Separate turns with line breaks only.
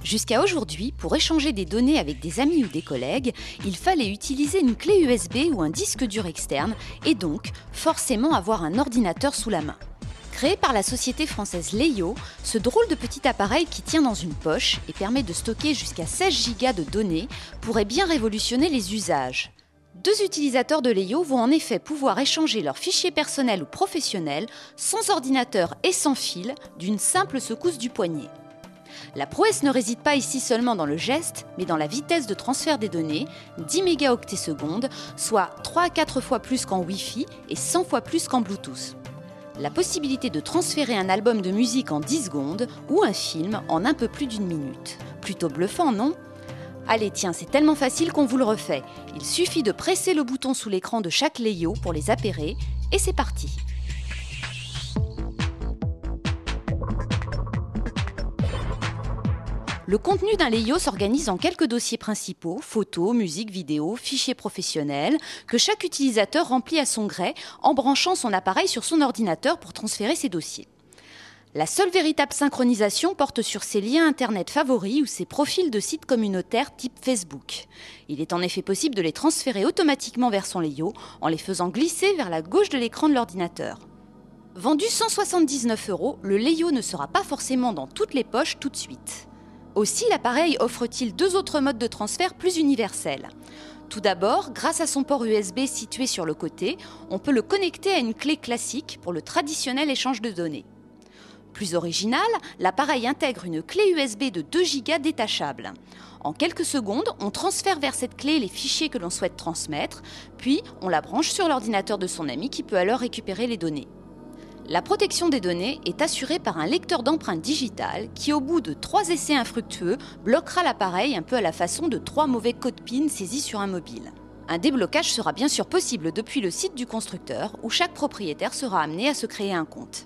Jusqu'à aujourd'hui, pour échanger des données avec des amis ou des collègues, il fallait utiliser une clé USB ou un disque dur externe et donc forcément avoir un ordinateur sous la main. Créé par la société française Leio, ce drôle de petit appareil qui tient dans une poche et permet de stocker jusqu'à 16 Go de données pourrait bien révolutionner les usages. Deux utilisateurs de Leio vont en effet pouvoir échanger leurs fichiers personnels ou professionnels sans ordinateur et sans fil d'une simple secousse du poignet. La prouesse ne réside pas ici seulement dans le geste, mais dans la vitesse de transfert des données, 10 mégaoctets secondes, soit 3 à 4 fois plus qu'en Wi-Fi et 100 fois plus qu'en Bluetooth. La possibilité de transférer un album de musique en 10 secondes ou un film en un peu plus d'une minute. Plutôt bluffant, non ? Allez, tiens, c'est tellement facile qu'on vous le refait. Il suffit de presser le bouton sous l'écran de chaque Leio pour les appairer, et c'est parti. Le contenu d'un Leio s'organise en quelques dossiers principaux, photos, musique, vidéo, fichiers professionnels, que chaque utilisateur remplit à son gré en branchant son appareil sur son ordinateur pour transférer ses dossiers. La seule véritable synchronisation porte sur ses liens internet favoris ou ses profils de sites communautaires type Facebook. Il est en effet possible de les transférer automatiquement vers son Leio en les faisant glisser vers la gauche de l'écran de l'ordinateur. Vendu 179 €, le Leio ne sera pas forcément dans toutes les poches tout de suite. Aussi, l'appareil offre-t-il deux autres modes de transfert plus universels. Tout d'abord, grâce à son port USB situé sur le côté, on peut le connecter à une clé classique pour le traditionnel échange de données. Plus original, l'appareil intègre une clé USB de 2 Go détachable. En quelques secondes, on transfère vers cette clé les fichiers que l'on souhaite transmettre, puis on la branche sur l'ordinateur de son ami qui peut alors récupérer les données. La protection des données est assurée par un lecteur d'empreintes digitales qui, au bout de 3 essais infructueux, bloquera l'appareil un peu à la façon de 3 mauvais codes PIN saisis sur un mobile. Un déblocage sera bien sûr possible depuis le site du constructeur où chaque propriétaire sera amené à se créer un compte.